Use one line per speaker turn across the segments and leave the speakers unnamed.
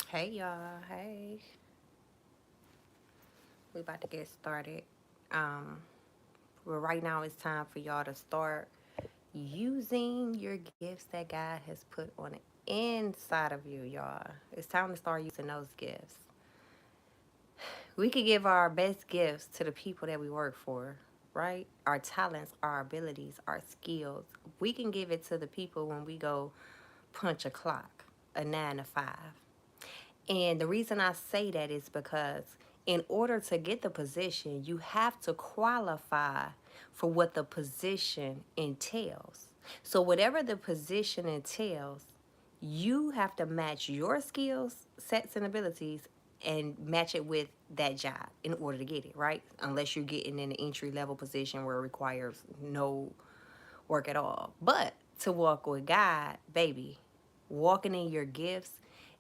Hey y'all, hey. We about to get started. Um, well, right now it's time for y'all to start using your gifts that God has put on the inside of you, y'all. It's time to start using those gifts. We could give our best gifts to the people that we work for, right? Our talents, our abilities, our skills. We can give it to the people when we go punch a clock, a 9 to 5. And the reason I say that is because in order to get the position, you have to qualify for what the position entails. So, whatever the position entails, you have to match your skills, sets, and abilities and match it with that job in order to get it, right? Unless you're getting in an entry level position where it requires no work at all. But to walk with God, baby, walking in your gifts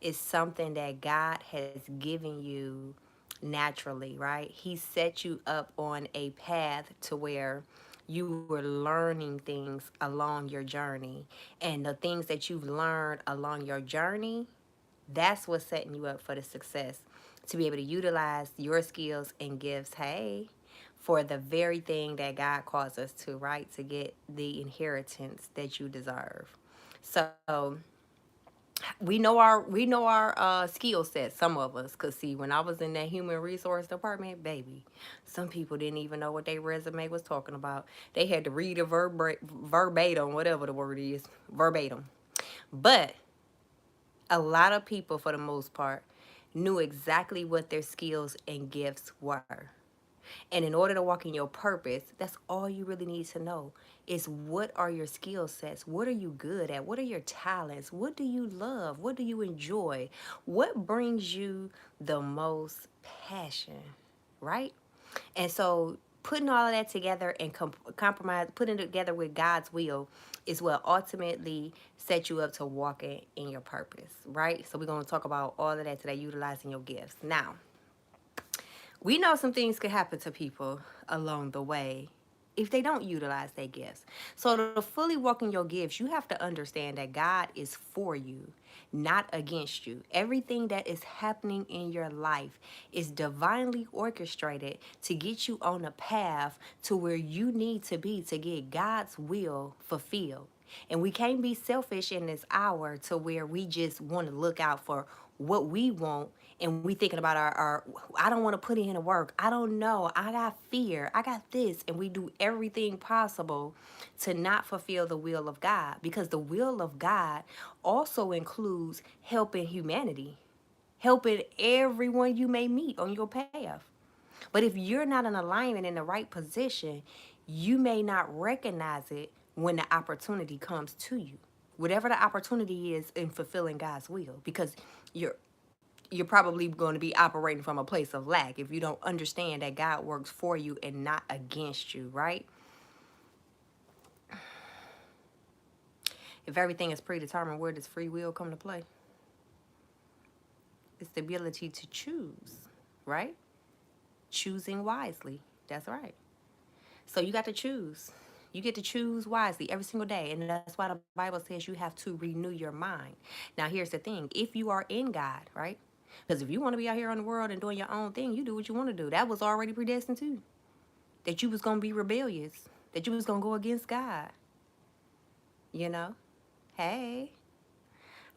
is something that God has given you naturally, right? He set you up on a path to where you were learning things along your journey. And the things that you've learned along your journey, that's what's setting you up for the success to be able to utilize your skills and gifts, hey, for the very thing that God calls us to, right? To get the inheritance that you deserve. So we know our skill set, some of us. Cause see, when I was in that human resource department, baby, some people didn't even know what their resume was talking about. They had to read it verbatim, whatever the word is, verbatim. But a lot of people, for the most part, knew exactly what their skills and gifts were. And in order to walk in your purpose, that's all you really need to know is what are your skill sets? What are you good at? What are your talents? What do you love? What do you enjoy? What brings you the most passion, right? And so putting all of that together and compromise, putting it together with God's will is what ultimately sets you up to walk in your purpose, right? So we're going to talk about all of that today, utilizing your gifts. Now, we know some things could happen to people along the way if they don't utilize their gifts. So to fully walk in your gifts, you have to understand that God is for you, not against you. Everything that is happening in your life is divinely orchestrated to get you on a path to where you need to be to get God's will fulfilled. And we can't be selfish in this hour to where we just want to look out for what we want and we thinking about our I don't want to put in the work. I don't know. I got fear. I got this. And we do everything possible to not fulfill the will of God because the will of God also includes helping humanity, helping everyone you may meet on your path. But if you're not in alignment in the right position, you may not recognize it when the opportunity comes to you. Whatever the opportunity is in fulfilling God's will, because you're you're probably going to be operating from a place of lack if you don't understand that God works for you and not against you, right? If everything is predetermined, where does free will come to play? It's the ability to choose, right? Choosing wisely. That's right. So you got to choose. You get to choose wisely every single day. And that's why the Bible says you have to renew your mind. Now, here's the thing, if you are in God, right? Because if you want to be out here on the world and doing your own thing, you do what you want to do. That was already predestined too. That you was going to be rebellious. That you was going to go against God. You know? Hey.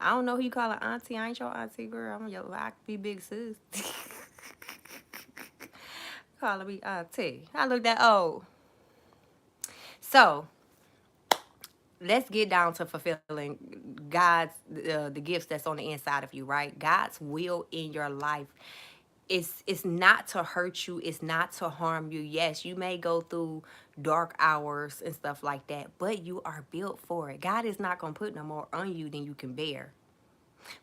I don't know who you call an auntie. I ain't your auntie, girl. I'm your, I could be big sis. Calling me auntie. I look that old. So, let's get down to fulfilling God's the gifts that's on the inside of you, right? God's will in your life it's not to hurt you, it's not to harm you. Yes, you may go through dark hours and stuff like that, but you are built for it. God is not going to put no more on you than you can bear.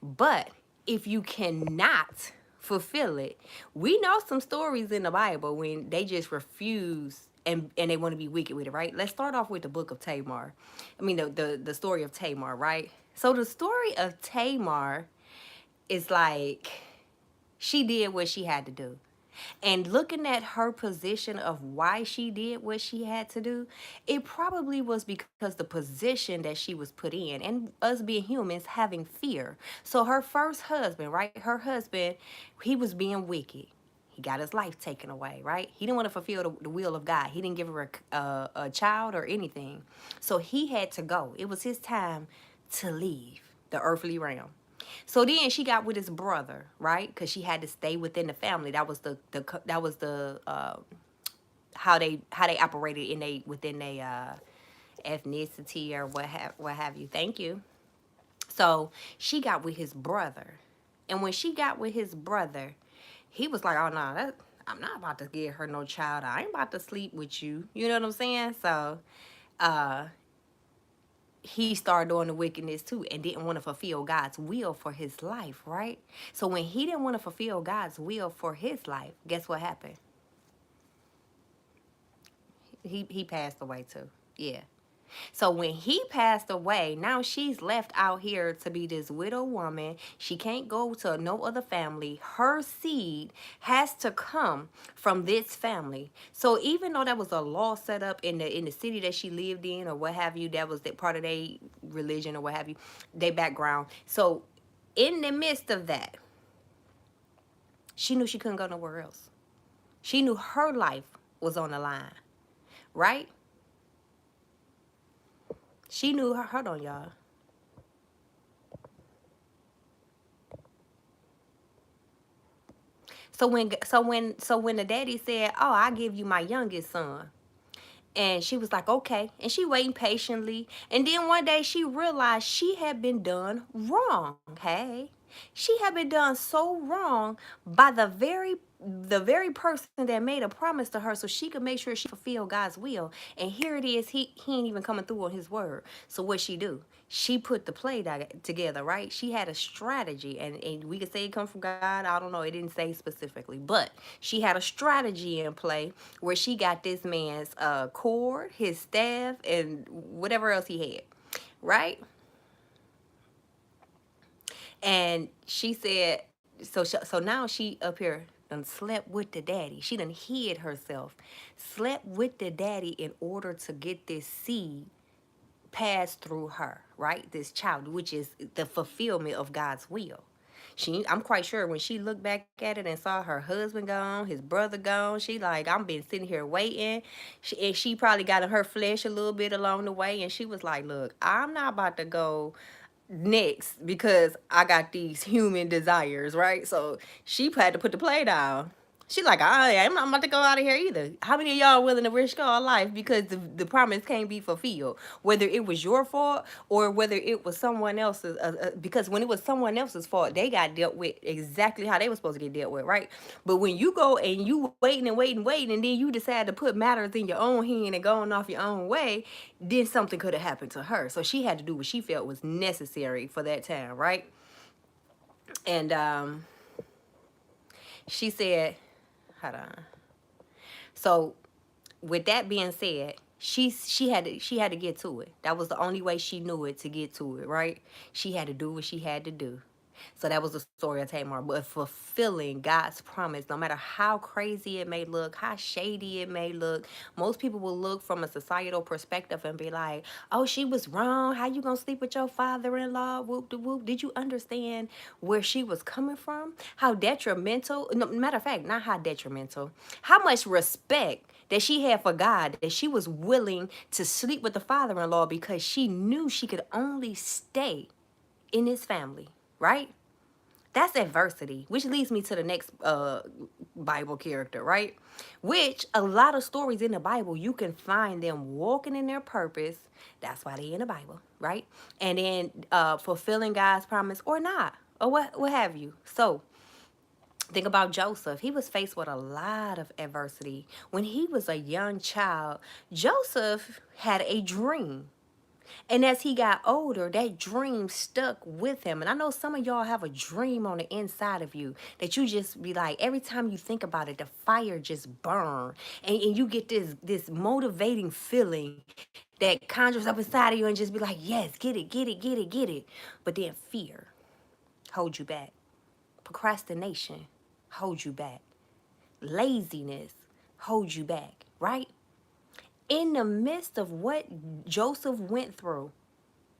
But if you cannot fulfill it, we know some stories in the Bible when they just refuse and they want to be wicked with it, right? Let's start off with the book of Tamar. I mean, the story of Tamar, right? So the story of Tamar is like she did what she had to do. And looking at her position of why she did what she had to do, it probably was because the position that she was put in, and us being humans having fear. So her first husband, right? Her husband, he was being wicked. He got his life taken away, right? He didn't want to fulfill the will of God. He didn't give her a child or anything. So he had to go. It was his time to leave the earthly realm. So then she got with his brother, right? Because she had to stay within the family. That was the how they operated in they within a ethnicity or what have you. Thank you. So she got with his brother, and when she got with his brother, he was like, "Oh no, I'm not about to give her no child. I ain't about to sleep with you." You know what I'm saying? So, uh, he started doing the wickedness too and didn't want to fulfill God's will for his life, right? So when he didn't want to fulfill God's will for his life, guess what happened? He passed away too. Yeah. So when he passed away, now she's left out here to be this widow woman. She can't go to no other family. Her seed has to come from this family. So even though that was a law set up in the city that she lived in or what have you, that was that part of their religion or what have you, their background. So in the midst of that, she knew she couldn't go nowhere else. She knew her life was on the line, right? She knew her. Hold on, y'all. So when the daddy said, "Oh, I give you my youngest son," and she was like, "Okay," and she waiting patiently, and then one day she realized she had been done wrong. Hey, she had been done so wrong by the very person that made a promise to her so she could make sure she fulfilled God's will. And here it is, he ain't even coming through on his word. So what she do? She put the play together, right? She had a strategy, and we could say it come from God. I don't know. It didn't say specifically, but she had a strategy in play where she got this man's cord, his staff, and whatever else he had, right? And she said, so now she up here done slept with the daddy. She done hid herself, slept with the daddy in order to get this seed passed through her, right? This child, which is the fulfillment of God's will. I'm quite sure when she looked back at it and saw her husband gone, his brother gone, she like, I'm been sitting here waiting. And she probably got in her flesh a little bit along the way, and she was like, look, I'm not about to go next because I got these human desires, right? So she had to put the play down. She like, I'm not about to go out of here either. How many of y'all willing to risk our life because the promise can't be fulfilled? Whether it was your fault or whether it was someone else's, because when it was someone else's fault, they got dealt with exactly how they were supposed to get dealt with, right? But when you go and you waiting and waiting, waiting, and then you decide to put matters in your own hand and going off your own way, then something could have happened to her. So she had to do what she felt was necessary for that time, right? And she said, hold on. So with that being said, she had to get to it. That was the only way she knew it to get to it, right? She had to do what she had to do. So that was the story of Tamar. But fulfilling God's promise, no matter how crazy it may look, how shady it may look, most people will look from a societal perspective and be like, "Oh, she was wrong. How you gonna sleep with your father-in-law? Whoop de whoop." Did you understand where she was coming from? How detrimental? No, matter of fact, not how detrimental. How much respect that she had for God, that she was willing to sleep with the father-in-law because she knew she could only stay in his family, right? That's adversity, which leads me to the next Bible character, right? Which a lot of stories in the Bible, you can find them walking in their purpose. That's why they in the Bible, right? And then fulfilling God's promise or not, or what have you. So think about Joseph. He was faced with a lot of adversity. When he was a young child, Joseph had a dream. And as he got older, that dream stuck with him. And I know some of y'all have a dream on the inside of you that you just be like, every time you think about it, the fire just burn. And you get this motivating feeling that conjures up inside of you and just be like, yes, get it, get it, get it, get it. But then fear holds you back. Procrastination holds you back. laziness hold you back, right? In the midst of what Joseph went through,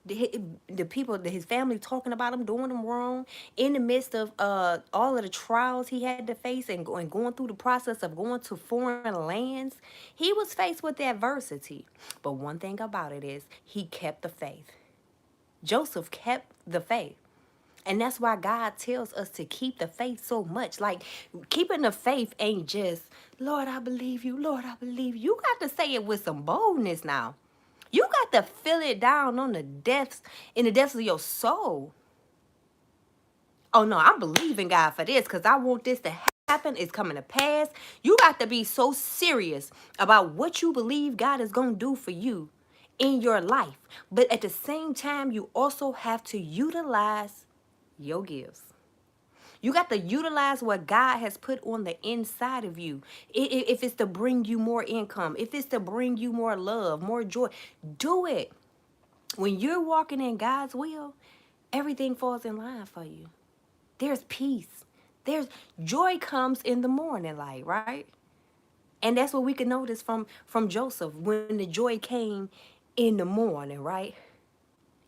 the people, his family talking about him, doing him wrong, in the midst of all of the trials he had to face and going through the process of going to foreign lands, he was faced with adversity. But one thing about it is he kept the faith. Joseph kept the faith. And that's why God tells us to keep the faith so much. Like, keeping the faith ain't just, Lord, I believe you. Lord, I believe you. You got to say it with some boldness now. You got to feel it down on the depths, in the depths of your soul. Oh, no, I'm believing God for this because I want this to happen. It's coming to pass. You got to be so serious about what you believe God is going to do for you in your life. But at the same time, you also have to utilize your gifts. You got to utilize what God has put on the inside of you. If it's to bring you more income, if it's to bring you more love, more joy, do it. When you're walking in God's will, everything falls in line for you. There's peace. There's joy comes in the morning light, right? And that's what we can notice from Joseph when the joy came in the morning, right?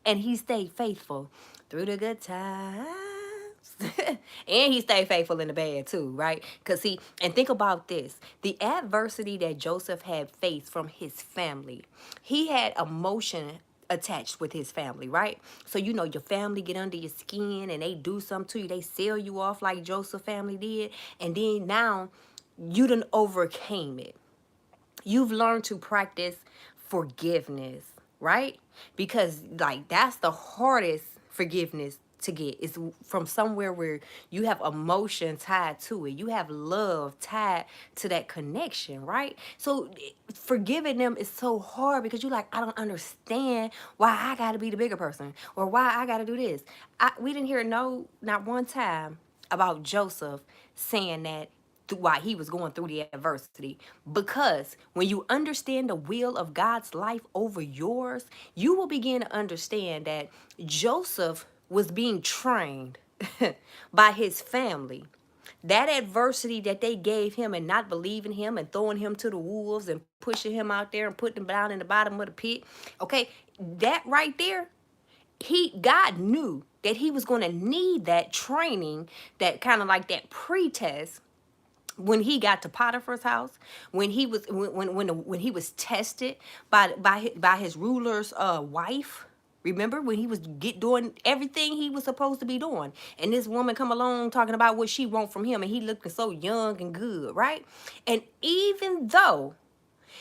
And he stayed faithful through the good times. And he stayed faithful in the bad too, right? Because see, and think about this. The adversity that Joseph had faced from his family, he had emotion attached with his family, right? So you know your family get under your skin and they do something to you. They sell you off like Joseph family did. And then now you done overcame it. You've learned to practice forgiveness, right? Because like that's the hardest forgiveness to get, is from somewhere where you have emotion tied to it. You have love tied to that connection, right? So forgiving them is so hard because you're like, I don't understand why I got to be the bigger person or why I got to do this. We didn't hear not one time about Joseph saying that why he was going through the adversity. Because when you understand the will of God's life over yours, you will begin to understand that Joseph was being trained by his family. That adversity that they gave him and not believing him and throwing him to the wolves and pushing him out there and putting him down in the bottom of the pit, okay, that right there, God knew that he was going to need that training, that kind of like that pre-test, when he got to Potiphar's house, when he was when he was tested by his ruler's wife. Remember when he was doing everything he was supposed to be doing, and this woman come along talking about what she want from him, and he looking so young and good, right? And even though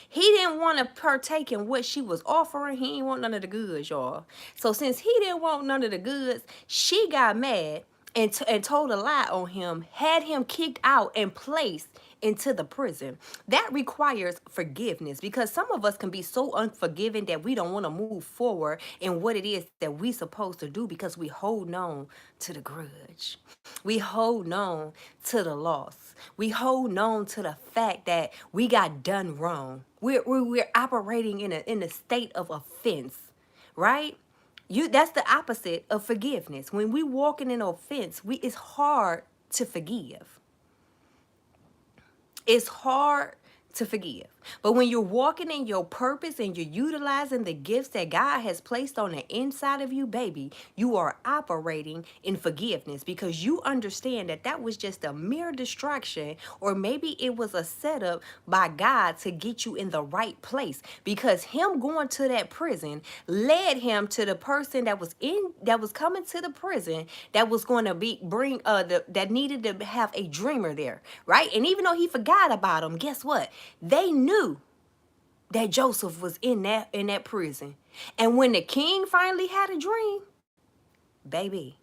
he didn't want to partake in what she was offering, he didn't want none of the goods, y'all. So since he didn't want none of the goods, she got mad and told a lie on him, had him kicked out and placed into the prison. That requires forgiveness, because some of us can be so unforgiving that we don't want to move forward in what it is that we supposed to do because we hold on to the grudge. We hold on to the loss. We hold on to the fact that we got done wrong. We're operating in a state of offense, right? That's the opposite of forgiveness. When we walking in offense, it's hard to forgive. It's hard to forgive. But when you're walking in your purpose and you're utilizing the gifts that God has placed on the inside of you, baby, you are operating in forgiveness, because you understand that that was just a mere distraction, or maybe it was a setup by God to get you in the right place, because him going to that prison led him to the person that was coming to the prison, that was going to that needed to have a dreamer there, right? And even though he forgot about him, guess what? They knew that Joseph was in that prison. And when the king finally had a dream, baby,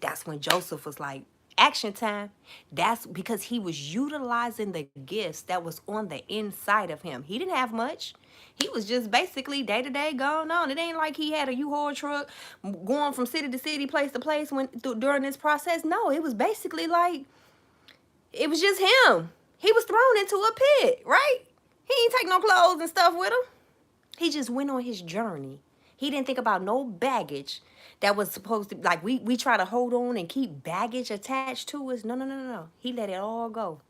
that's when Joseph was like, action time. That's because he was utilizing the gifts that was on the inside of him. He didn't have much. He was just basically day to day going on. It ain't like he had a U-Haul truck going from city to city, place to place during this process. No, it was basically like, it was just him. He was thrown into a pit, right? He ain't take no clothes and stuff with him. He just went on his journey. He didn't think about no baggage that was supposed to, like we try to hold on and keep baggage attached to us. No. He let it all go.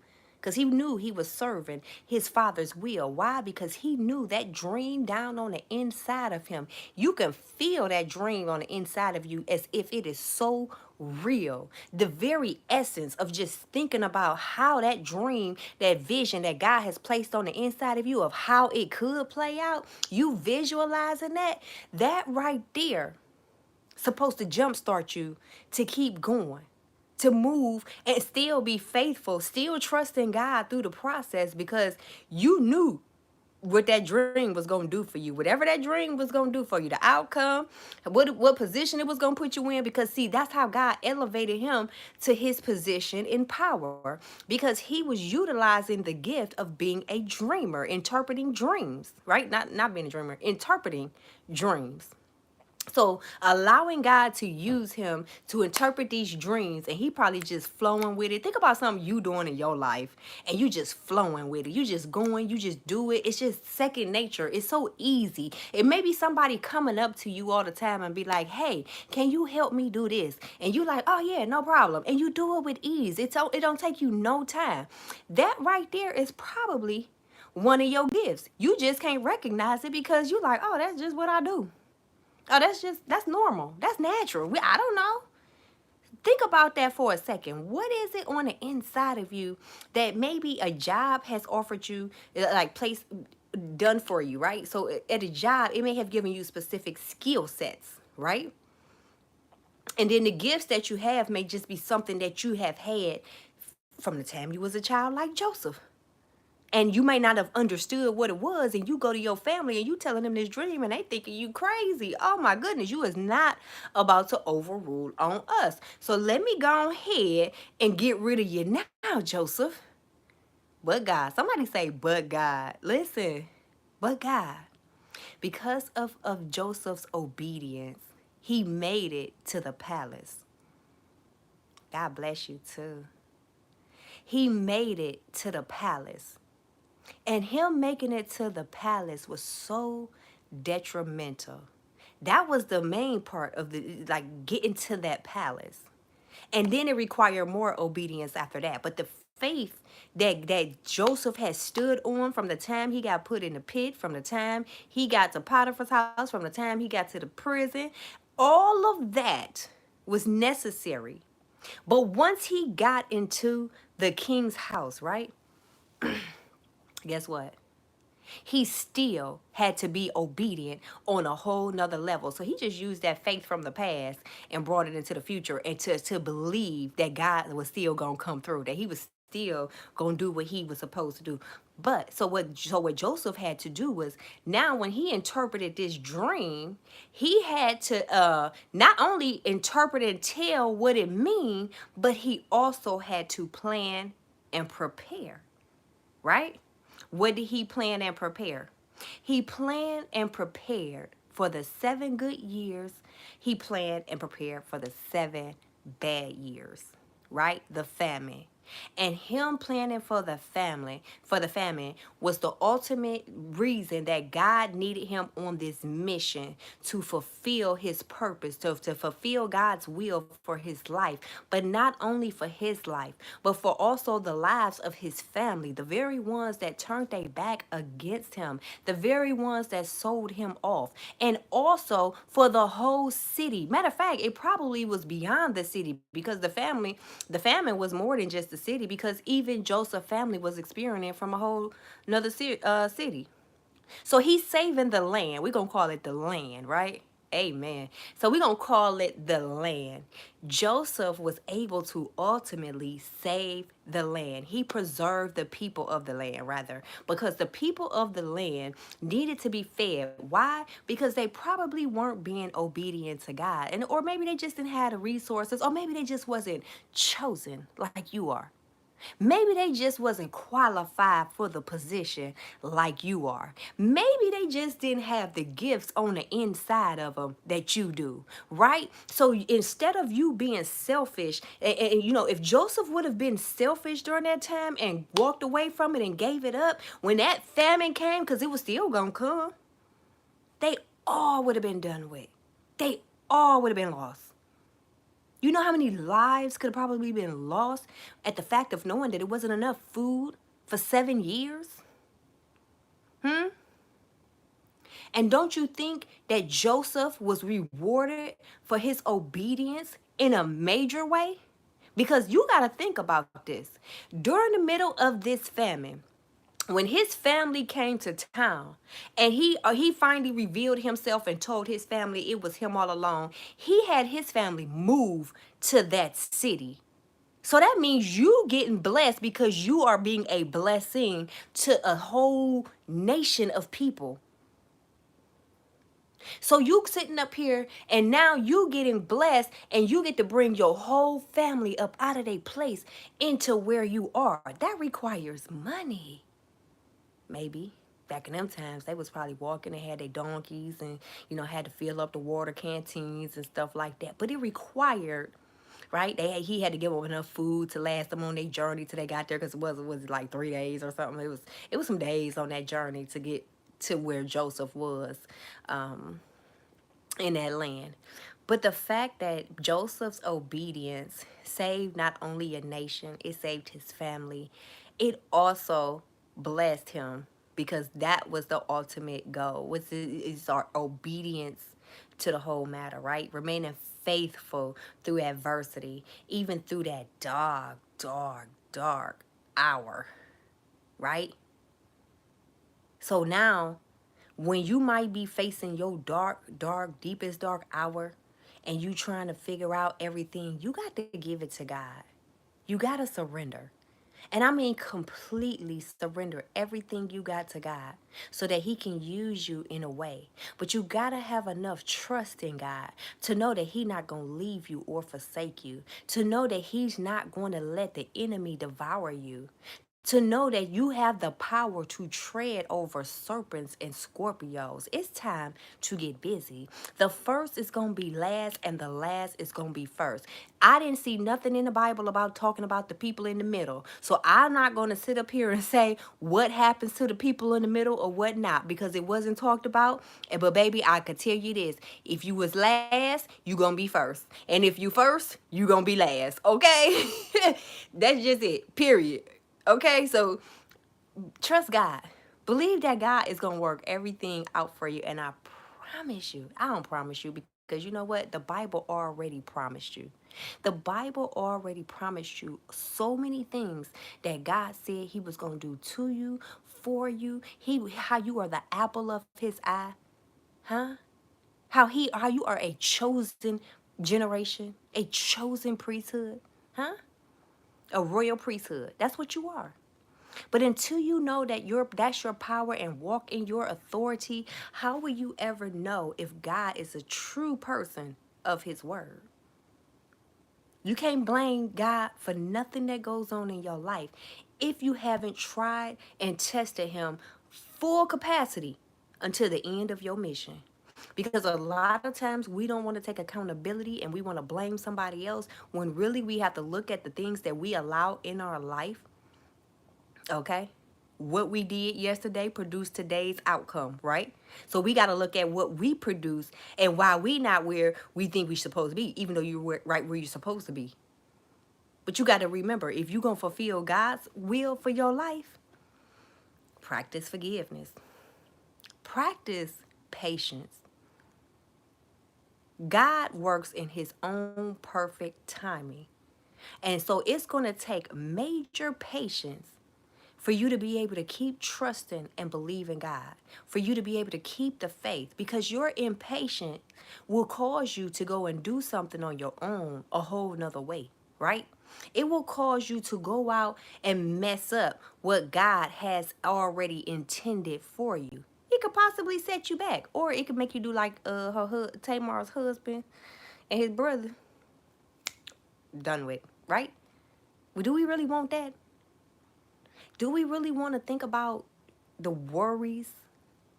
because he knew he was serving his father's will. Why? Because he knew that dream down on the inside of him. You can feel that dream on the inside of you as if it is so real. The very essence of just thinking about how that dream, that vision that God has placed on the inside of you of how it could play out, you visualizing that right there supposed to jumpstart you to keep going, to move and still be faithful, still trusting God through the process, because you knew what that dream was going to do for you. Whatever that dream was going to do for you, the outcome, what position it was going to put you in, because see, that's how God elevated him to his position in power, because he was utilizing the gift of being a dreamer, interpreting dreams, right? Not being a dreamer, interpreting dreams. So allowing God to use him to interpret these dreams, and he probably just flowing with it. Think about something you doing in your life and you just flowing with it. You just going, you just do it. It's just second nature. It's so easy. It may be somebody coming up to you all the time and be like, hey, can you help me do this? And you like, oh yeah, no problem. And you do it with ease. It don't take you no time. That right there is probably one of your gifts. You just can't recognize it because you like, oh, that's just what I do. Oh, that's normal. That's natural. I don't know. Think about that for a second. What is it on the inside of you that maybe a job has offered you, like place done for you, right? So at a job, it may have given you specific skill sets, right? And then the gifts that you have may just be something that you have had from the time you was a child, like Joseph. And you may not have understood what it was, and you go to your family and you telling them this dream and they thinking you crazy. Oh my goodness, you is not about to overrule on us. So let me go ahead and get rid of you now, Joseph. But God, somebody say, but God. Listen, but God. Because of Joseph's obedience, he made it to the palace. God bless you too. He made it to the palace. And him making it to the palace was so detrimental. That was the main part of the, like, getting to that palace. And then it required more obedience after that. But the faith that Joseph had stood on from the time he got put in the pit, from the time he got to Potiphar's house, from the time he got to the prison, all of that was necessary. But once he got into the king's house, right? Guess what? He still had to be obedient on a whole nother level. So he just used that faith from the past and brought it into the future, and to believe that God was still going to come through, that he was still going to do what he was supposed to do. But so what Joseph had to do was, now when he interpreted this dream, he had to not only interpret and tell what it mean, but he also had to plan and prepare, right? What did he plan and prepare? He planned and prepared for the 7 good years. He planned and prepared for the 7 bad years, right? The famine. And him planning for the famine was the ultimate reason that God needed him on this mission to fulfill his purpose, to fulfill God's will for his life. But not only for his life, but for also the lives of his family, the very ones that turned their back against him, the very ones that sold him off, and also for the whole city. Matter of fact, it probably was beyond the city, because the famine was more than just the city, because even Joseph's family was experiencing from a whole another city. So he's saving the land. We're going to call it the land, right? Amen. So we're going to call it the land. Joseph was able to ultimately save the land. He preserved the people of the land, rather, because the people of the land needed to be fed. Why? Because they probably weren't being obedient to God. Or maybe they just didn't have the resources, or maybe they just wasn't chosen like you are. Maybe they just wasn't qualified for the position like you are. Maybe they just didn't have the gifts on the inside of them that you do, right? So instead of you being selfish, and you know, if Joseph would have been selfish during that time and walked away from it and gave it up, when that famine came, because it was still going to come, they all would have been done with. They all would have been lost. You know how many lives could have probably been lost at the fact of knowing that it wasn't enough food for 7 years? Hmm? And don't you think that Joseph was rewarded for his obedience in a major way? Because you got to think about this. During the middle of this famine, when his family came to town and he finally revealed himself and told his family it was him all along, he had his family move to that city. So that means you getting blessed because you are being a blessing to a whole nation of people. So you sitting up here and now you getting blessed and you get to bring your whole family up out of their place into where you are. That requires money. Maybe. Back in them times, they was probably walking and had their donkeys and, had to fill up the water canteens and stuff like that. But it required, right? He had to give them enough food to last them on their journey till they got there, because it was like 3 days or something. It was some days on that journey to get to where Joseph was. In that land. But the fact that Joseph's obedience saved not only a nation, it saved his family. It also blessed him, because that was the ultimate goal. Is our obedience to the whole matter, right? Remaining faithful through adversity, even through that dark, dark, dark hour, right? So now, when you might be facing your dark, dark, deepest dark hour and you trying to figure out everything, you got to give it to God. You got to surrender. And I mean completely surrender everything you got to God so that he can use you in a way. But you got to have enough trust in God to know that he's not going to leave you or forsake you, to know that he's not going to let the enemy devour you, to know that you have the power to tread over serpents and scorpions. It's time to get busy. The first is going to be last and the last is going to be first. I didn't see nothing in the Bible about talking about the people in the middle. So I'm not going to sit up here and say what happens to the people in the middle or what not, because it wasn't talked about. But baby, I could tell you this. If you was last, you going to be first. And if you first, you going to be last. Okay? That's just it. Period. Okay, so trust God. Believe that God is going to work everything out for you. And I promise you, I don't promise you, because you know what? The Bible already promised you. The Bible already promised you so many things that God said he was going to do to you, for you. How you are the apple of his eye. Huh? How you are a chosen generation, a chosen priesthood. Huh? A royal priesthood. That's what you are. But until you know that that's your power and walk in your authority, how will you ever know if God is a true person of his word? You can't blame God for nothing that goes on in your life if you haven't tried and tested him full capacity until the end of your mission. Because a lot of times we don't want to take accountability and we want to blame somebody else, when really we have to look at the things that we allow in our life. Okay? What we did yesterday produced today's outcome, right? So we got to look at what we produce and why we not where we think we're supposed to be, even though you're right where you're supposed to be. But you got to remember, if you're going to fulfill God's will for your life, practice forgiveness. Practice patience. God works in his own perfect timing. And so it's going to take major patience for you to be able to keep trusting and believing God, for you to be able to keep the faith, because your impatience will cause you to go and do something on your own a whole nother way, right? It will cause you to go out and mess up what God has already intended for you. It could possibly set you back, or it could make you do like Tamar's husband and his brother. Done with, right? Well, do we really want that? Do we really want to think about the worries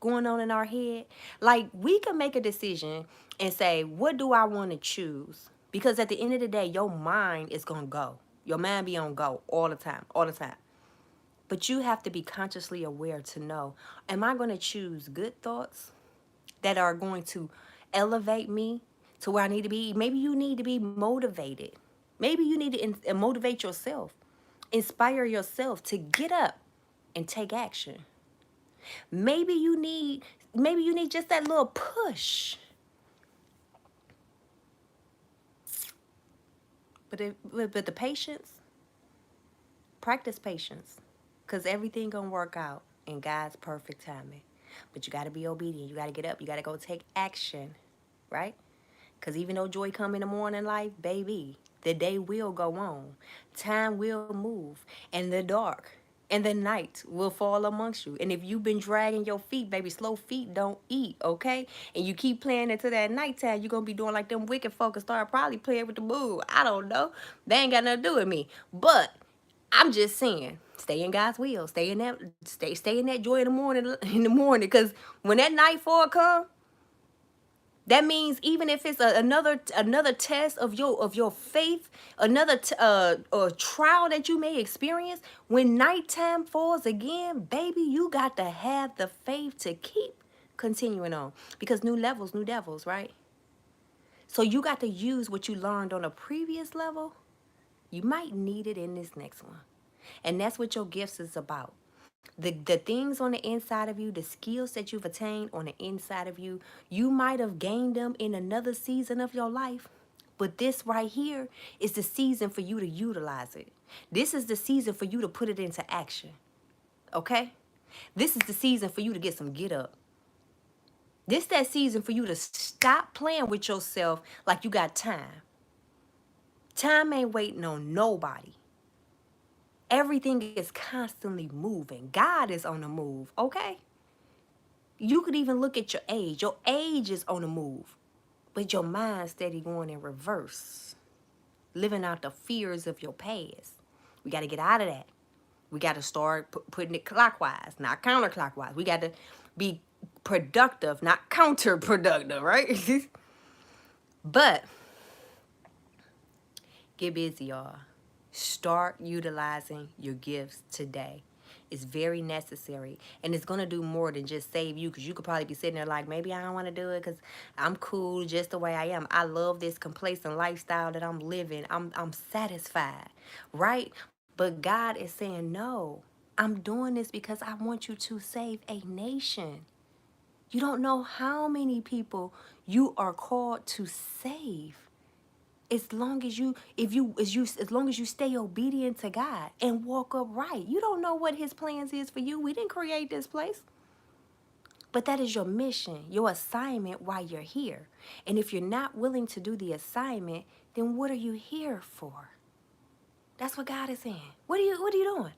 going on in our head? Like, we can make a decision and say, what do I want to choose? Because at the end of the day, your mind is going to go. Your mind be on go all the time, all the time. But you have to be consciously aware to know, am I going to choose good thoughts that are going to elevate me to where I need to be? Maybe you need to be motivated. Maybe you need to motivate yourself. Inspire yourself to get up and take action. Maybe you need just that little push. But the patience, practice patience, because everything gonna work out in God's perfect timing. But you got to be obedient. You got to get up. You got to go take action, right? Because even though joy come in the morning life, baby, the day will go on. Time will move. And the dark and the night will fall amongst you. And if you've been dragging your feet, baby, slow feet don't eat, okay? And you keep playing into that nighttime, you're going to be doing like them wicked folks start probably playing with the moon. I don't know. They ain't got nothing to do with me. But I'm just saying, stay in God's will. Stay in that joy in the morning. Because when that nightfall comes, that means even if it's another test of your faith, another trial that you may experience, when nighttime falls again, baby, you got to have the faith to keep continuing on, because new levels, new devils, right? So you got to use what you learned on a previous level. You might need it in this next one, and that's what your gifts is about. The things on the inside of you, the skills that you've attained on the inside of you, you might have gained them in another season of your life. But this right here is the season for you to utilize it. This is the season for you to put it into action. Okay? This is the season for you to get some get up. This that season for you to stop playing with yourself like you got time. Time ain't waiting on nobody. Everything is constantly moving. God is on the move, okay? You could even look at your age. Your age is on the move, but your mind's steady going in reverse, living out the fears of your past. We got to get out of that. We got to start putting it clockwise, not counterclockwise. We got to be productive, not counterproductive, right? But get busy, y'all. Start utilizing your gifts today. It's very necessary, and it's going to do more than just save you, because you could probably be sitting there like, maybe I don't want to do it because I'm cool just the way I am. I love this complacent lifestyle that I'm living. I'm satisfied, right? But God is saying, no, I'm doing this because I want you to save a nation. You don't know how many people you are called to save. As long as you stay obedient to God and walk upright. You don't know what his plans is for you. We didn't create this place. But that is your mission, your assignment while you're here. And if you're not willing to do the assignment, then what are you here for? That's what God is saying. What are you doing?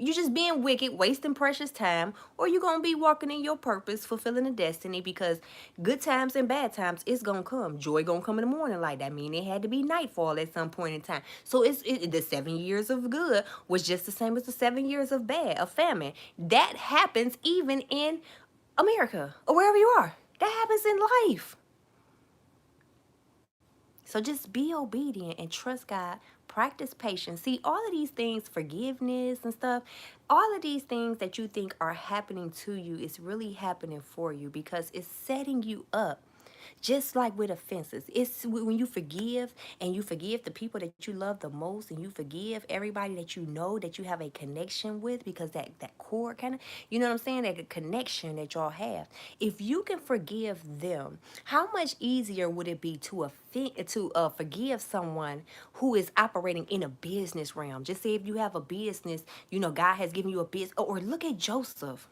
You just being wicked, wasting precious time, or you going to be walking in your purpose, fulfilling a destiny, because good times and bad times, it's going to come. Joy going to come in the morning like that. Mean it had to be nightfall at some point in time. So the 7 years of good was just the same as the 7 years of bad, of famine. That happens even in America or wherever you are. That happens in life. So just be obedient and trust God. Practice patience. See, all of these things, forgiveness and stuff, all of these things that you think are happening to you is really happening for you, because it's setting you up. Just like with offenses, it's when you forgive, and you forgive the people that you love the most, and you forgive everybody that you know that you have a connection with, because that core kind of, you know what I'm saying, that connection that y'all have. If you can forgive them, how much easier would it be to forgive someone who is operating in a business realm? Just say if you have a business, God has given you a business, or look at Joseph.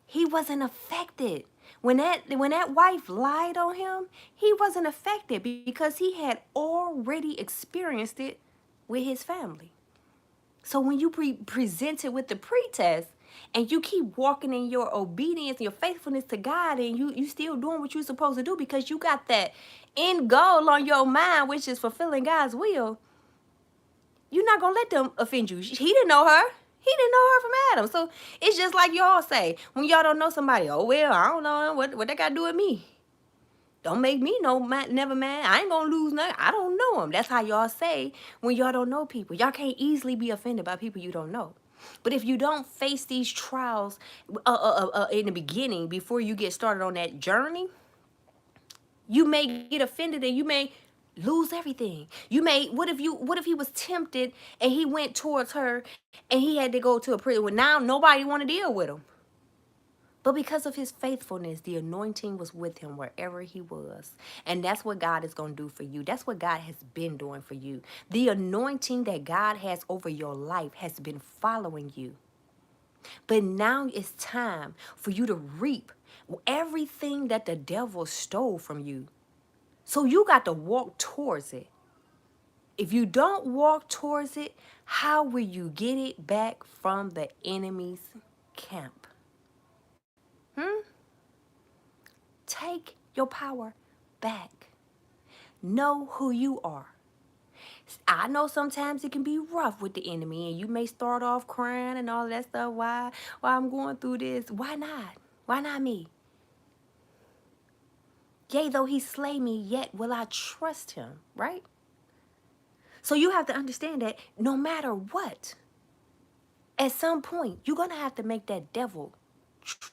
He wasn't affected. When that wife lied on him, he wasn't affected because he had already experienced it with his family. So when you present it with the pretest, and you keep walking in your obedience, your faithfulness to God, and you still doing what you're supposed to do because you got that end goal on your mind, which is fulfilling God's will, you're not going to let them offend you. He didn't know her. He didn't know her from Adam. So it's just like y'all say, when y'all don't know somebody, oh, well, I don't know what they got to do with me. Don't make me never mad. I ain't going to lose nothing. I don't know them. That's how y'all say when y'all don't know people. Y'all can't easily be offended by people you don't know. But if you don't face these trials in the beginning, before you get started on that journey, you may get offended, and you may lose everything. What if he was tempted and he went towards her and he had to go to a prison? Well, now nobody want to deal with him. But because of his faithfulness, the anointing was with him wherever he was. And that's what God is going to do for you. That's what God has been doing for you. The anointing that God has over your life has been following you. But now it's time for you to reap everything that the devil stole from you. So you got to walk towards it. If you don't walk towards it, how will you get it back from the enemy's camp? Take your power back. Know who you are. I know sometimes it can be rough with the enemy, and you may start off crying and all that stuff. Why I'm going through this? Why not? Why not me? Yea, though he slay me, yet will I trust him, right? So you have to understand that no matter what, at some point, you're going to have to make that devil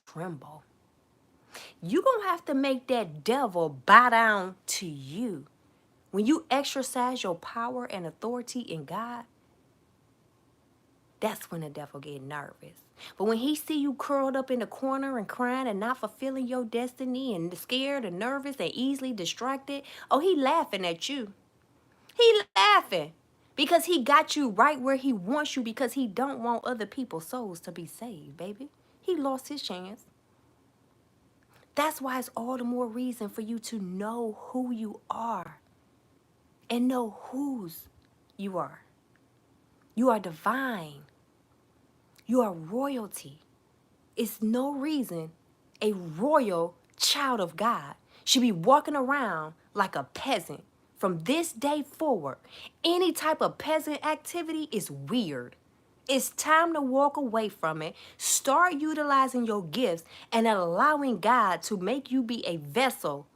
tremble. You're going to have to make that devil bow down to you. When you exercise your power and authority in God, that's when the devil get nervous. But when he see you curled up in the corner and crying and not fulfilling your destiny and scared and nervous and easily distracted, oh, he laughing at you. He laughing because he got you right where he wants you, because he don't want other people's souls to be saved, baby. He lost his chance. That's why it's all the more reason for you to know who you are and know whose you are. You are divine. You are royalty. It's no reason a royal child of God should be walking around like a peasant. From this day forward, any type of peasant activity is weird. It's time to walk away from it. Start utilizing your gifts and allowing God to make you be a vessel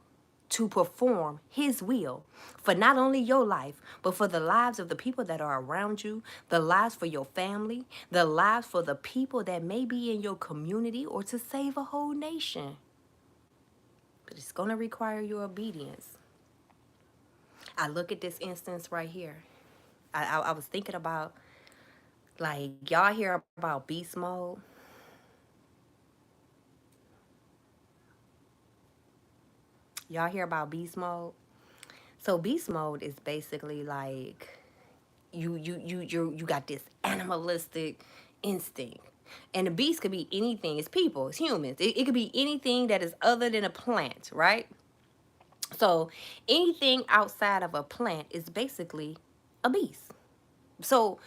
to perform his will for not only your life, but for the lives of the people that are around you, the lives for your family, the lives for the people that may be in your community, or to save a whole nation. But it's going to require your obedience. I look at this instance right here. I was thinking about, like, y'all hear about beast mode? Y'all hear about beast mode? So beast mode is basically like you got this animalistic instinct. And the beast could be anything. It's people, it's humans. It could be anything that is other than a plant, right? So anything outside of a plant is basically a beast. So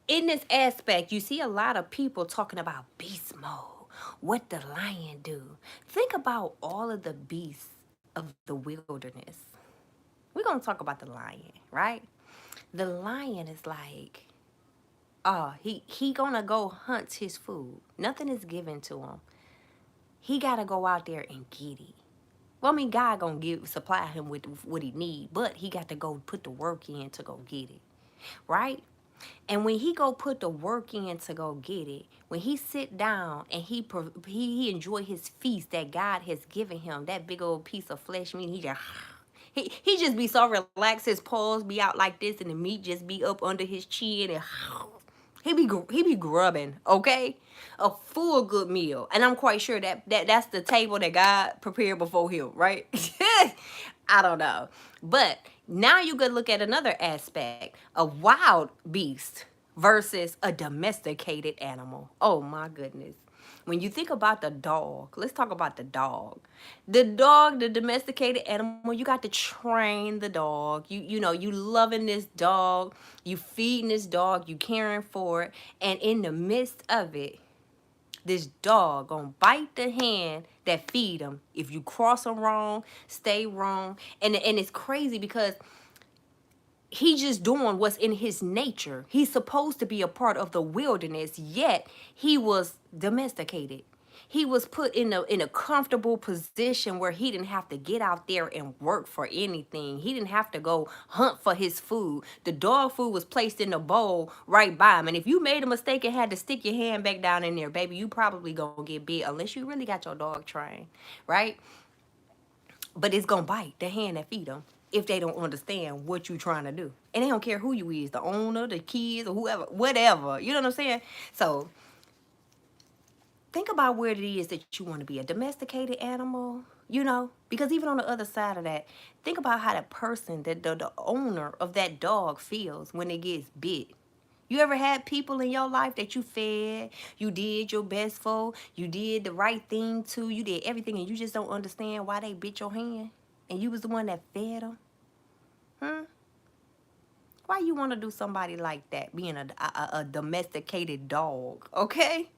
in this aspect, you see a lot of people talking about beast mode. What the lion do? Think about all of the beasts of the wilderness. We're going to talk about the lion, right? The lion is like, he gonna go hunt his food. Nothing is given to him. He gotta go out there and get it. Well, I mean, God gonna supply him with what he need, but he got to go put the work in to go get it, right? And when he go put the work in to go get it, when he sit down and he enjoy his feast that God has given him, that big old piece of flesh meat, he just be so relaxed. His paws be out like this, and the meat just be up under his chin, and he be grubbing, okay? A full good meal. And I'm quite sure that's the table that God prepared before him, right? I don't know. But now you could look at another aspect, a wild beast versus a domesticated animal. Oh my goodness. When you think about the dog, let's talk about the dog. The dog, the domesticated animal, you got to train the dog. You know, you loving this dog, you feeding this dog, you caring for it, and in the midst of it, this dog gonna bite the hand that feed him. If you cross him wrong, stay wrong. And it's crazy because he just doing what's in his nature. He's supposed to be a part of the wilderness, yet he was domesticated. He was put in a comfortable position where he didn't have to get out there and work for anything. He didn't have to go hunt for his food. The dog food was placed in a bowl right by him. And if you made a mistake and had to stick your hand back down in there, baby, you probably gonna get bit unless you really got your dog trained, right? But it's gonna bite the hand that feed him. if they don't understand what you're trying to do. And they don't care who you is, the owner, the kids, or whoever, whatever. You know what I'm saying? So think about where it is that you want to be, a domesticated animal, you know? Because even on the other side of that, think about how the person, the owner of that dog feels when it gets bit. You ever had people in your life that you fed, you did your best for, you did the right thing to, you did everything, and you just don't understand why they bit your hand? And you was the one that fed them? Hmm? Why you want to do somebody like that, being a domesticated dog, okay?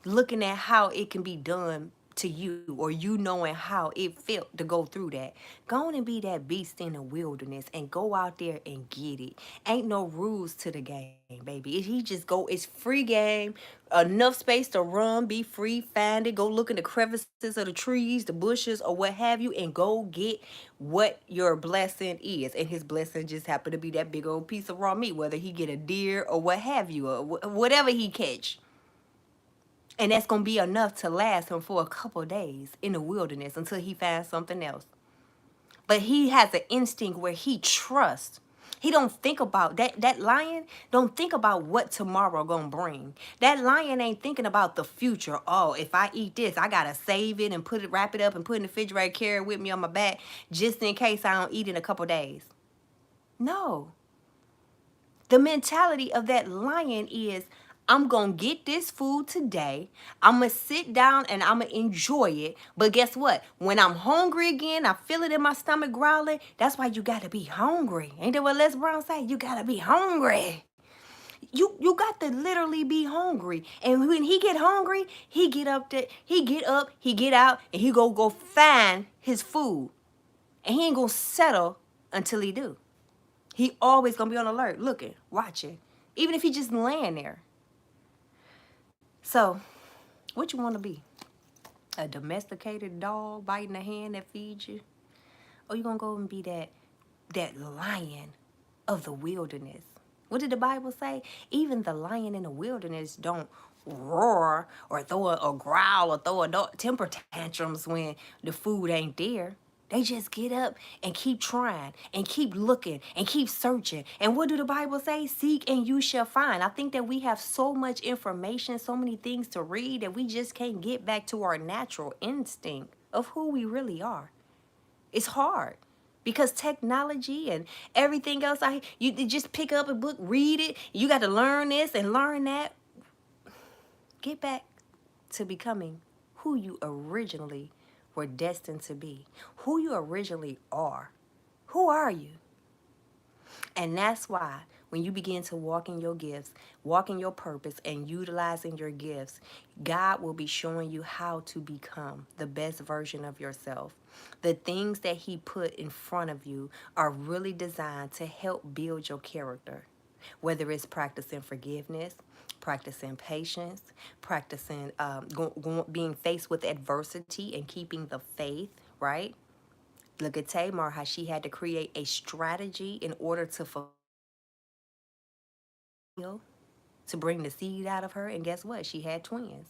Looking at how it can be done to you, or you knowing how it felt to go through that. Go on and be that beast in the wilderness and go out there and get it. Ain't no rules to the game, baby. He just go, it's free game, enough space to run, be free, find it, go look in the crevices of the trees, the bushes, or what have you, and go get what your blessing is. And his blessing just happened to be that big old piece of raw meat, whether he get a deer or what have you, or whatever he catch. And that's going to be enough to last him for a couple of days in the wilderness until he finds something else. But he has an instinct where he trusts. He don't think about that lion don't think about what tomorrow gonna bring. That lion ain't thinking about the future. Oh, if I eat this, I gotta save it and wrap it up and put it in the refrigerator, carry it with me on my back just in case I don't eat in a couple days. No. The mentality of that lion is, I'm going to get this food today. I'm going to sit down and I'm going to enjoy it. But guess what? When I'm hungry again, I feel it in my stomach growling. That's why you got to be hungry. Ain't that what Les Brown say? You got to be hungry. You got to literally be hungry. And when he get hungry, he get up, he get out, and he go find his food. And he ain't going to settle until he do. He always going to be on alert, looking, watching. Even if he just laying there. So, what you want to be? A domesticated dog biting the hand that feeds you? Or you going to go and be that lion of the wilderness? What did the Bible say? Even the lion in the wilderness don't roar or growl or throw a temper tantrums when the food ain't there. They just get up and keep trying and keep looking and keep searching. And what do the Bible say? Seek and you shall find. I think that we have so much information, so many things to read, that we just can't get back to our natural instinct of who we really are. It's hard because technology and everything else, you just pick up a book, read it. You got to learn this and learn that. Get back to becoming who you originally were destined to be, who you originally are. Who are you? And that's why when you begin to walk in your gifts, walk in your purpose, and utilizing your gifts, God will be showing you how to become the best version of yourself. The things that he put in front of you are really designed to help build your character, whether it's practicing forgiveness, practicing patience, practicing being faced with adversity and keeping the faith, right? Look at Tamar, how she had to create a strategy in order to bring the seed out of her. And guess what? She had twins.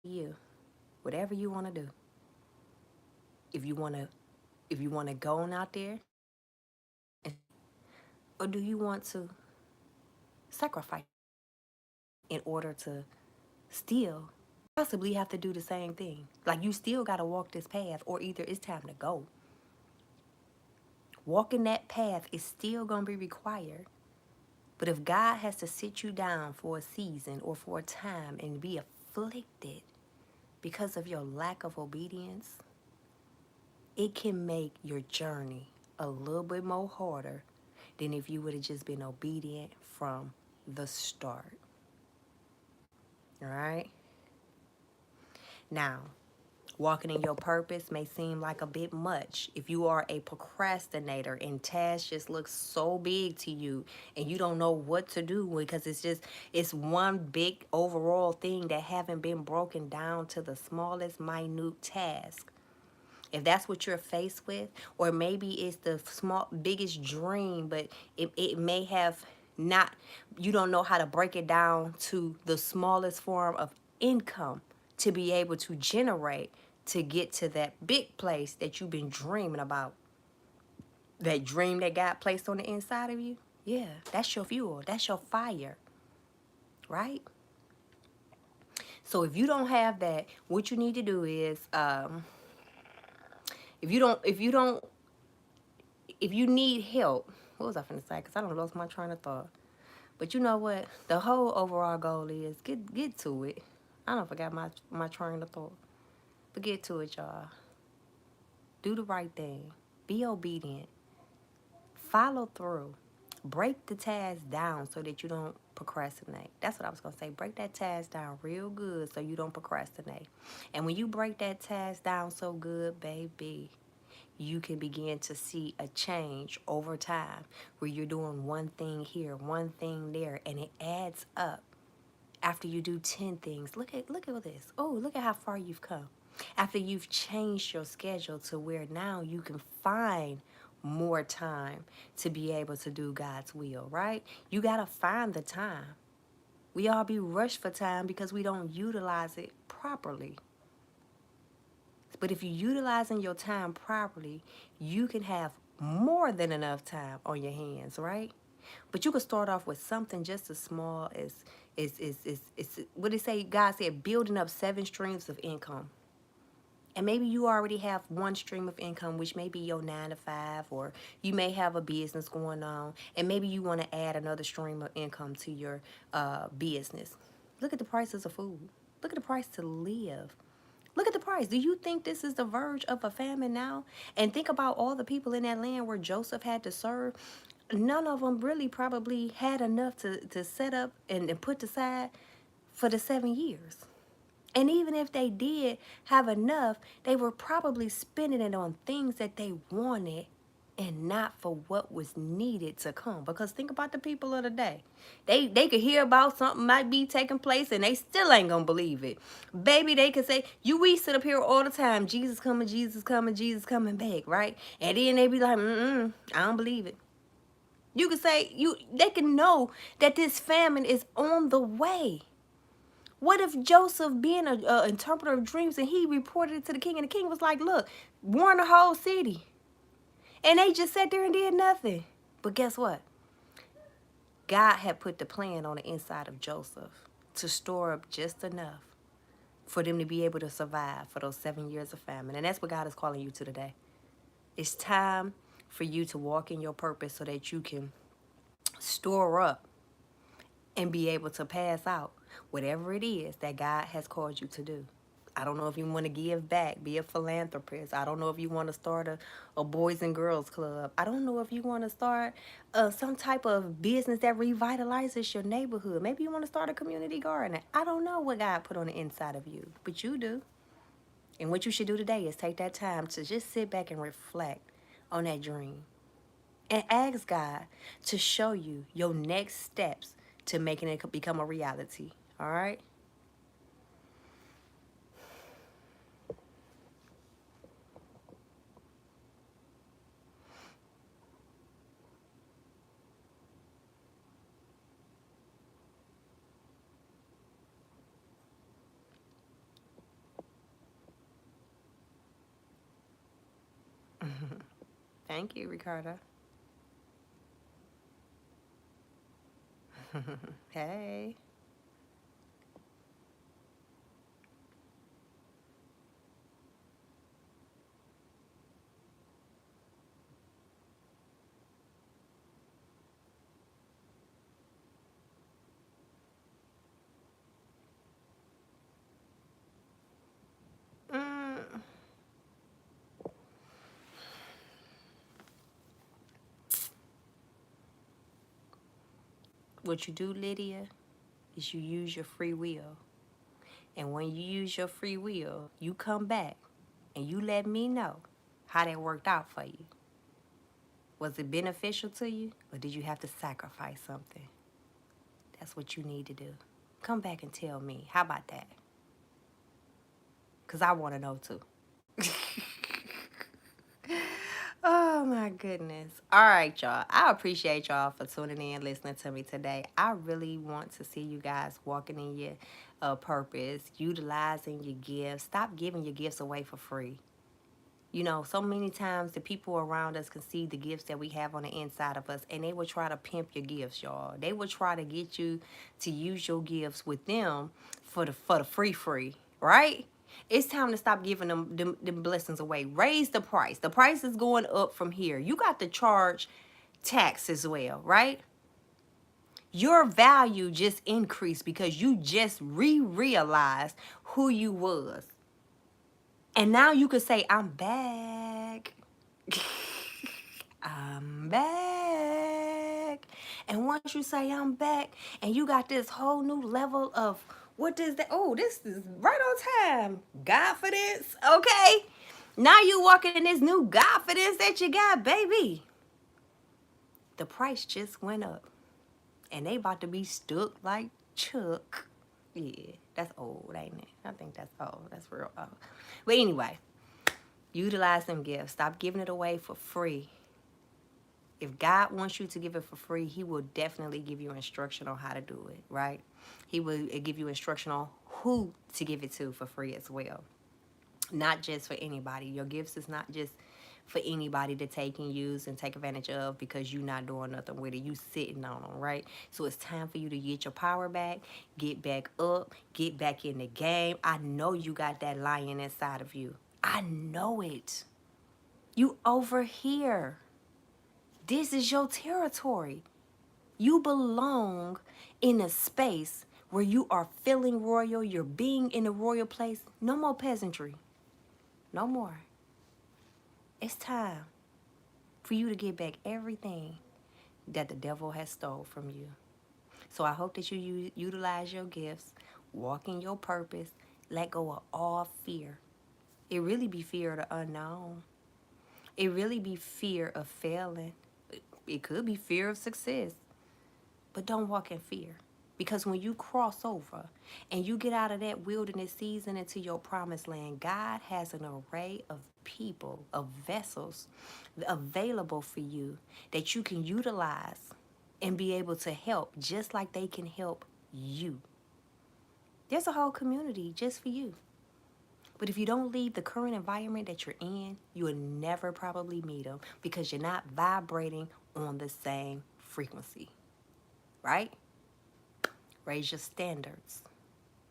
You, whatever you want to do. If you want to go on out there, or do you want to sacrifice in order to still possibly have to do the same thing? Like, you still got to walk this path, or either it's time to go. Walking that path is still going to be required. But if God has to sit you down for a season or for a time and be afflicted because of your lack of obedience, it can make your journey a little bit more harder than if you would have just been obedient from the start. All right? Now, walking in your purpose may seem like a bit much if you are a procrastinator and tasks just look so big to you and you don't know what to do because it's one big overall thing that haven't been broken down to the smallest minute task. If that's what you're faced with, or maybe it's the biggest dream, but it may have not, you don't know how to break it down to the smallest form of income to be able to generate to get to that big place that you've been dreaming about. That dream that God placed on the inside of you. Yeah, that's your fuel. That's your fire, right? So if you don't have that, what you need to do is, if you need help, what was I finna say? Because I don't lost my train of thought. But you know what? The whole overall goal is get to it. I don't forgot my train of thought. But get to it, y'all. Do the right thing. Be obedient. Follow through. Break the task down so that you don't procrastinate. That's what I was going to say. Break that task down real good so you don't procrastinate. And when you break that task down so good, baby, you can begin to see a change over time where you're doing one thing here, one thing there, and it adds up. After you do 10 things, look at this. Oh, look at how far you've come. After you've changed your schedule to where now you can find more time to be able to do God's will, right? You got to find the time. We all be rushed for time because we don't utilize it properly. But if you're utilizing your time properly, you can have more than enough time on your hands, right? But you could start off with something just as small as what they say, God said, building up 7 streams of income. And maybe you already have one stream of income, which may be your 9 to 5, or you may have a business going on, and maybe you want to add another stream of income to your business. Look at the prices of food. Look at the price to live. Look at the price. Do you think this is the verge of a famine now? And think about all the people in that land where Joseph had to serve. None of them really probably had enough to set up and put aside for the 7 years. And even if they did have enough, they were probably spending it on things that they wanted and not for what was needed to come. Because think about the people of the day. They could hear about something might be taking place and they still ain't gonna believe it. Baby, they could say, we sit up here all the time, Jesus coming, Jesus coming, Jesus coming back, right? And then they be like, I don't believe it. You could say, they can know that this famine is on the way. What if Joseph, being an interpreter of dreams, and he reported it to the king, and the king was like, look, warn the whole city. And they just sat there and did nothing. But guess what? God had put the plan on the inside of Joseph to store up just enough for them to be able to survive for those 7 years of famine. And that's what God is calling you to today. It's time for you to walk in your purpose so that you can store up and be able to pass out whatever it is that God has called you to do. I don't know if you want to give back, be a philanthropist. I don't know if you want to start a boys and girls club. I don't know if you want to start some type of business that revitalizes your neighborhood. Maybe you want to start a community garden. I don't know what God put on the inside of you, but you do. And what you should do today is take that time to just sit back and reflect on that dream. And ask God to show you your next steps to making it become a reality. All right? Thank you, Ricardo. Hey. Mm. What you do, Lydia, is you use your free will. And when you use your free will, you come back and you let me know how that worked out for you. Was it beneficial to you, or did you have to sacrifice something? That's what you need to do. Come back and tell me. How about that? Because I want to know too. Oh, Oh my goodness. All right, y'all. I appreciate y'all for tuning in, listening to me today. I really want to see you guys walking in your purpose, utilizing your gifts. Stop giving your gifts away for free. You know, so many times the people around us can see the gifts that we have on the inside of us, and they will try to pimp your gifts, y'all. They will try to get you to use your gifts with them for the free, right? It's time to stop giving them blessings away. Raise the price. The price is going up from here. You got to charge tax as well, right? Your value just increased because you just realized who you was. And now you could say, I'm back. I'm back. And once you say I'm back and you got this whole new level of what is that? Oh, this is right on time. Confidence. Okay. Now you walking in this new confidence that you got, baby. The price just went up. And they about to be stuck like Chuck. Yeah, that's old, ain't it? I think that's old. That's real old. But anyway, utilize them gifts. Stop giving it away for free. If God wants you to give it for free, he will definitely give you instruction on how to do it, right? He will give you instruction on who to give it to for free as well. Not just for anybody. Your gifts is not just for anybody to take and use and take advantage of because you're not doing nothing with it. You sitting on them, right? So it's time for you to get your power back, get back up, get back in the game. I know you got that lion inside of you. I know it. You over here. This is your territory. You belong in a space where you are feeling royal. You're being in a royal place. No more peasantry. No more. It's time for you to get back everything that the devil has stole from you. So I hope that you utilize your gifts, walk in your purpose, let go of all fear. It really be fear of the unknown. It really be fear of failing. It could be fear of success. But don't walk in fear. Because when you cross over and you get out of that wilderness season into your promised land, God has an array of people, of vessels available for you that you can utilize and be able to help just like they can help you. There's a whole community just for you. But if you don't leave the current environment that you're in, you will never probably meet them because you're not vibrating on the same frequency, right? Raise your standards.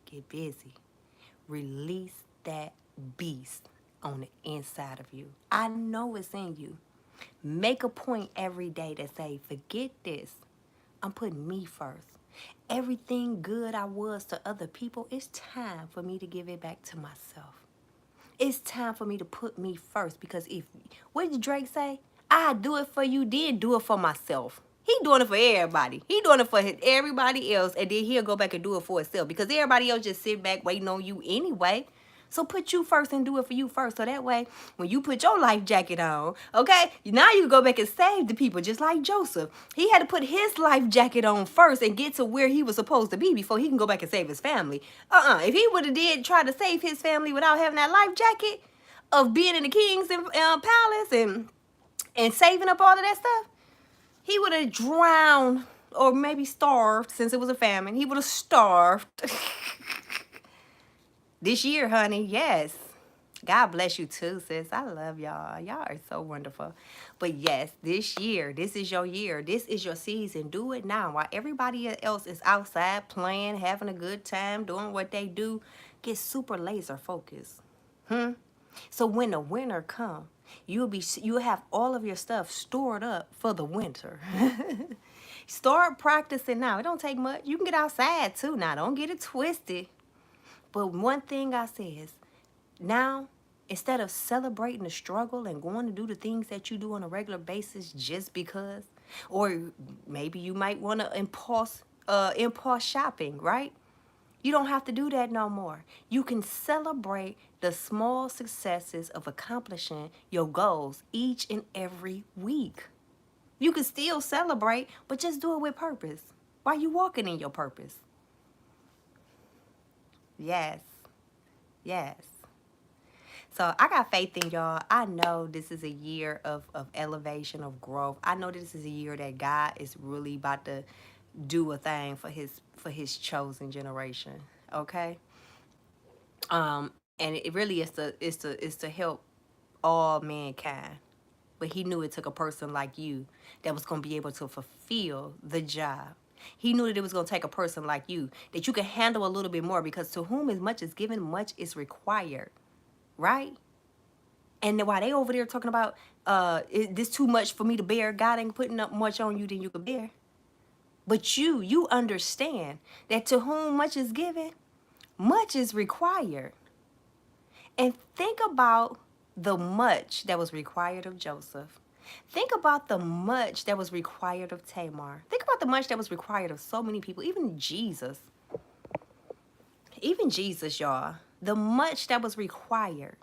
Get busy. Release that beast on the inside of you. I know it's in you. Make a point every day to say, forget this. I'm putting me first. Everything good I was to other people, it's time for me to give it back to myself. It's time for me to put me first because what did Drake say? I do it for you, then do it for myself. He doing it for everybody. He doing it for everybody else, and then he'll go back and do it for himself because everybody else just sit back waiting on you anyway. So put you first and do it for you first. So that way, when you put your life jacket on, okay, now you can go back and save the people just like Joseph. He had to put his life jacket on first and get to where he was supposed to be before he can go back and save his family. If he would have try to save his family without having that life jacket of being in the king's palace and saving up all of that stuff, he would have drowned or maybe starved since it was a famine. He would have starved. This year, honey, yes. God bless you too, sis. I love y'all. Y'all are so wonderful. But yes, this year, this is your year. This is your season. Do it now. While everybody else is outside playing, having a good time, doing what they do, get super laser focused. So when the winter comes, you'll have all of your stuff stored up for the winter. Start practicing now. It don't take much. You can get outside too now. Don't get it twisted. But one thing I say is, now, instead of celebrating the struggle and going to do the things that you do on a regular basis just because, or maybe you might want to impulse shopping, right? You don't have to do that no more. You can celebrate the small successes of accomplishing your goals each and every week. You can still celebrate, but just do it with purpose. While you walking in your purpose. Yes. Yes. So I got faith in y'all. I know this is a year of elevation, of growth. I know this is a year that God is really about to do a thing for his chosen generation. Okay. And it really is to help all mankind. But he knew it took a person like you that was going to be able to fulfill the job. He knew that it was going to take a person like you that you can handle a little bit more, because to whom as much is given, much is required, right? And then while they over there talking about, is this too much for me to bear? God ain't putting up much on you than you can bear. But you understand that to whom much is given, much is required. And think about the much that was required of Joseph. Think about the much that was required of Tamar. Think about the much that was required of so many people, even Jesus. Even Jesus, y'all. The much that was required.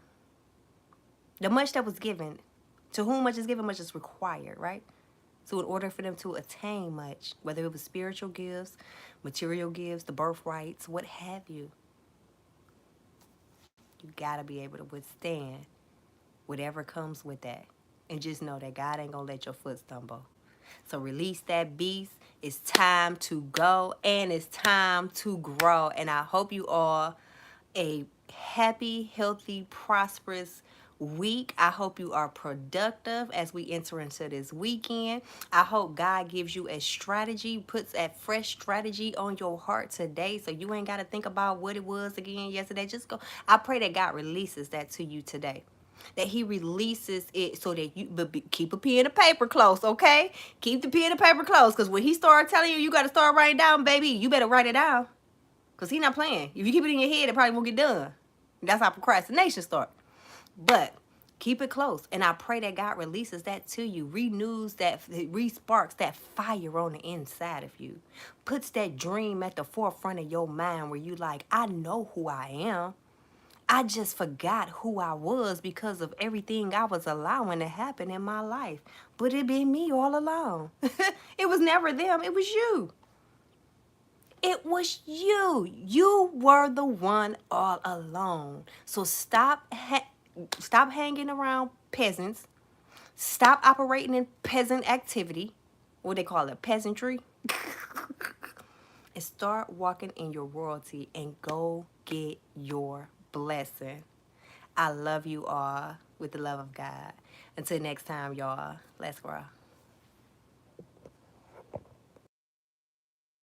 The much that was given. To whom much is given, much is required, right? So in order for them to attain much, whether it was spiritual gifts, material gifts, the birthrights, what have you, you gotta be able to withstand whatever comes with that. And just know that God ain't gonna let your foot stumble. So release that beast. It's time to go and it's time to grow. And I hope you all a happy, healthy, prosperous week. I hope you are productive as we enter into this weekend. I hope God gives you a strategy, puts a fresh strategy on your heart today, so you ain't got to think about what it was again yesterday. Just go. I pray that God releases that to you today, that he releases it, so that you, but keep a pen and paper close, okay? Keep the pen and paper close, because when he started telling you, you got to start writing down, baby, you better write it down, because he's not playing. If you keep it in your head, it probably won't get done. That's how procrastination starts. But keep it close. And I pray that God releases that to you, renews that, re-sparks that fire on the inside of you, puts that dream at the forefront of your mind where you like, I know who I am. I just forgot who I was because of everything I was allowing to happen in my life. But it been me all along. It was never them. It was you. It was you. You were the one all alone. So stop hanging around peasants. Stop operating in peasant activity. What they call it, peasantry. And start walking in your royalty and go get your blessing. I love you all with the love of God. Until next time, y'all, let's grow.